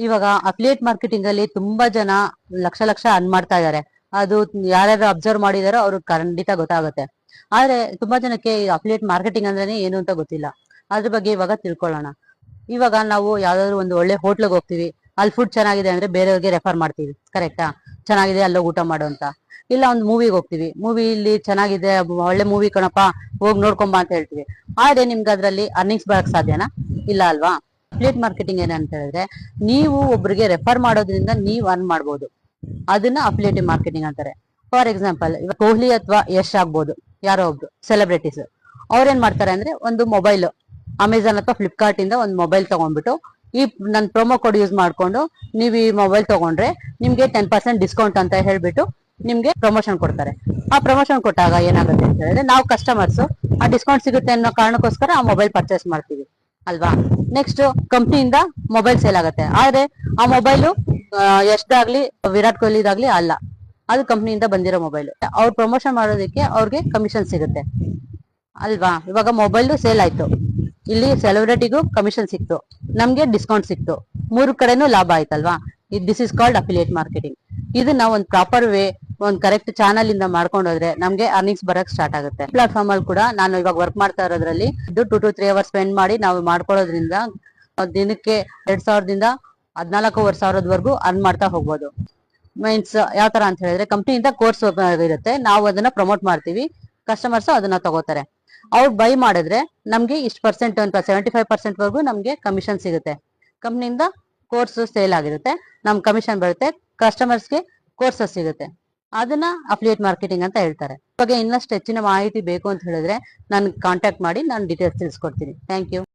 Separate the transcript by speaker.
Speaker 1: ಇವಾಗ affiliate marketing ಅಲ್ಲಿ ತುಂಬಾ ಜನ ಲಕ್ಷ ಲಕ್ಷ ಅರ್ನ್ ಮಾಡ್ತಾ ಇದಾರೆ. ಅದು ಯಾರ್ಯಾರು ಅಬ್ಸರ್ವ್ ಮಾಡಿದಾರೋ ಅವ್ರಿಗೆ ಖಂಡಿತ ಗೊತ್ತಾಗುತ್ತೆ. ಆದ್ರೆ ತುಂಬಾ ಜನಕ್ಕೆ ಅಫಿಲಿಯೇಟ್ ಮಾರ್ಕೆಟಿಂಗ್ ಅಂದ್ರೆ ಏನು ಅಂತ ಗೊತ್ತಿಲ್ಲ. ಅದ್ರ ಬಗ್ಗೆ ಇವಾಗ ತಿಳ್ಕೊಳ್ಳೋಣ. ಇವಾಗ ನಾವು ಯಾವ್ದಾದ್ರು ಒಂದು ಒಳ್ಳೆ ಹೋಟ್ಲಿಗೆ ಹೋಗ್ತೀವಿ, ಅಲ್ಲಿ ಫುಡ್ ಚೆನ್ನಾಗಿದೆ ಅಂದ್ರೆ ಬೇರೆಯವ್ರಿಗೆ ರೆಫರ್ ಮಾಡ್ತೀವಿ, ಕರೆಕ್ಟಾ? ಚೆನ್ನಾಗಿದೆ ಅಲ್ಲೋ ಊಟ ಮಾಡು ಅಂತ. ಇಲ್ಲ ಒಂದು ಮೂವಿಗೆ ಹೋಗ್ತೀವಿ, ಮೂವಿ ಇಲ್ಲಿ ಚೆನ್ನಾಗಿದೆ, ಒಳ್ಳೆ ಮೂವಿ ಕಣಪ್ಪ, ಹೋಗಿ ನೋಡ್ಕೊಂಬ ಅಂತ ಹೇಳ್ತೀವಿ. ಆದ್ರೆ ನಿಮ್ಗೆ ಅದ್ರಲ್ಲಿ ಅರ್ನಿಂಗ್ಸ್ ಬರಕ್ ಸಾಧ್ಯನಾ? ಇಲ್ಲ ಅಲ್ವಾ? ಅಫಿಲಿಯೇಟ್ ಮಾರ್ಕೆಟಿಂಗ್ ಏನಂತ ಹೇಳಿದ್ರೆ, ನೀವು ಒಬ್ರಿಗೆ ರೆಫರ್ ಮಾಡೋದ್ರಿಂದ ನೀವು ಅರ್ನ್ ಮಾಡ್ಬೋದು. ಅದನ್ನ ಅಫಿಲಿಯೇಟಿವ್ ಮಾರ್ಕೆಟಿಂಗ್ ಅಂತಾರೆ. ಫಾರ್ ಎಕ್ಸಾಂಪಲ್, ಇವಾಗ ಕೊಹ್ಲಿ ಅಥವಾ ಯಶ್ ಆಗ್ಬೋದು, ಯಾರೋ ಒಬ್ರು ಸೆಲೆಬ್ರಿಟೀಸ್, ಅವ್ರೇನ್ ಮಾಡ್ತಾರೆ ಅಂದ್ರೆ ಒಂದು ಮೊಬೈಲ್ ಅಮೆಝಾನ್ ಅಥವಾ ಫ್ಲಿಪ್ಕಾರ್ಟ್ ಇಂದ ಒಂದು ಮೊಬೈಲ್ ತಗೊಂಡ್ಬಿಟ್ಟು, ಈ ನನ್ನ ಪ್ರೊಮೋ ಕೋಡ್ ಯೂಸ್ ಮಾಡ್ಕೊಂಡು ನೀವು ಈ ಮೊಬೈಲ್ ತಗೊಂಡ್ರೆ ನಿಮ್ಗೆ 10% ಡಿಸ್ಕೌಂಟ್ ಅಂತ ಹೇಳ್ಬಿಟ್ಟು ನಿಮ್ಗೆ ಪ್ರಮೋಷನ್ ಕೊಡ್ತಾರೆ. ಆ ಪ್ರಮೋಷನ್ ಕೊಟ್ಟಾಗ ಏನಾಗುತ್ತೆ ಅಂತ ಹೇಳಿದ್ರೆ, ನಾವು ಕಸ್ಟಮರ್ಸ್ ಆ ಡಿಸ್ಕೌಂಟ್ ಸಿಗುತ್ತೆ ಅನ್ನೋ ಕಾರಣಕ್ಕೋಸ್ಕರ ಆ ಮೊಬೈಲ್ ಪರ್ಚೇಸ್ ಮಾಡ್ತೀವಿ ಅಲ್ವಾ? ನೆಕ್ಸ್ಟ್, ಕಂಪ್ನಿಯಿಂದ ಮೊಬೈಲ್ ಸೇಲ್ ಆಗುತ್ತೆ. ಆದ್ರೆ ಆ ಮೊಬೈಲು ಎಷ್ಟಾಗ್ಲಿ ವಿರಾಟ್ ಕೊಹ್ಲಿದಾಗ್ಲಿ ಅಲ್ಲ, ಅದು ಕಂಪ್ನಿಯಿಂದ ಬಂದಿರೋ ಮೊಬೈಲ್. ಅವ್ರು ಪ್ರಮೋಷನ್ ಮಾಡೋದಕ್ಕೆ ಅವ್ರಿಗೆ ಕಮಿಷನ್ ಸಿಗುತ್ತೆ ಅಲ್ವಾ? ಇವಾಗ ಮೊಬೈಲ್ ಸೇಲ್ ಆಯ್ತು, ಇಲ್ಲಿ ಸೆಲೆಬ್ರಿಟಿಗೂ ಕಮಿಷನ್ ಸಿಕ್ತು, ನಮ್ಗೆ ಡಿಸ್ಕೌಂಟ್ ಸಿಕ್ತು, ಮೂರು ಕಡೆನೂ ಲಾಭ ಆಯ್ತಲ್ವಾ? This is called affiliate marketing. ಇದನ್ನ ಒಂದು ಪ್ರಾಪರ್ ವೇ, ಒಂದು ಕರೆಕ್ಟ್ ಚಾನಲ್ ಇಂದ ಮಾಡ್ಕೊಂಡು ಹೋದ್ರೆ ನಮ್ಗೆ ಅರ್ನಿಂಗ್ಸ್ ಬರಕ್ ಸ್ಟಾರ್ಟ್ ಆಗುತ್ತೆ. ಪ್ಲಾಟ್ಫಾರ್ಮ್ ಅಲ್ಲಿ ಕೂಡ ನಾನು ಇವಾಗ ವರ್ಕ್ ಮಾಡ್ತಾ ಇರೋದ್ರಲ್ಲಿ 2 to 3 ಅವರ್ಸ್ ಸ್ಪೆಂಡ್ ಮಾಡಿ ನಾವು ಮಾಡ್ಕೊಳ್ಳೋದ್ರಿಂದ ದಿನಕ್ಕೆ 2000ದಿಂದ 14,500 ಅರ್ನ್ ಮಾಡ್ತಾ ಹೋಗ್ಬೋದು. ಮೀನ್ಸ್ ಯಾವ ತರ ಅಂತ ಹೇಳಿದ್ರೆ, ಕಂಪ್ನಿಯಿಂದ ಕೋರ್ಸ್ ಇರುತ್ತೆ, ನಾವು ಅದನ್ನ ಪ್ರಮೋಟ್ ಮಾಡ್ತೀವಿ, ಕಸ್ಟಮರ್ಸ್ ಅದನ್ನ ತಗೋತಾರೆ. ಅವ್ರು ಬೈ ಮಾಡಿದ್ರೆ ನಮ್ಗೆ ಇಷ್ಟು ಪರ್ಸೆಂಟ್ ಅಂತ 75% ವರೆಗೂ ನಮ್ಗೆ ಕಮಿಷನ್ ಸಿಗುತ್ತೆ. ಕಂಪ್ನಿಯಿಂದ ಕೋರ್ಸ್ ಸೇಲ್ ಆಗಿರುತ್ತೆ, ನಮ್ ಕಮಿಷನ್ ಬರುತ್ತೆ, ಕಸ್ಟಮರ್ಸ್ಗೆ ಕೋರ್ಸಸ್ ಸಿಗುತ್ತೆ. ಅದನ್ನ ಅಫಿಲಿಯೇಟ್ ಮಾರ್ಕೆಟಿಂಗ್ ಅಂತ ಹೇಳ್ತಾರೆ. ಬಗ್ಗೆ ಇನ್ನಷ್ಟು ಹೆಚ್ಚಿನ ಮಾಹಿತಿ ಬೇಕು ಅಂತ ಹೇಳಿದ್ರೆ ನನ್ಗೆ ಕಾಂಟ್ಯಾಕ್ಟ್ ಮಾಡಿ, ನಾನು ಡೀಟೇಲ್ಸ್ ತಿಳಿಸ್ಕೊಡ್ತೀನಿ. Thank you.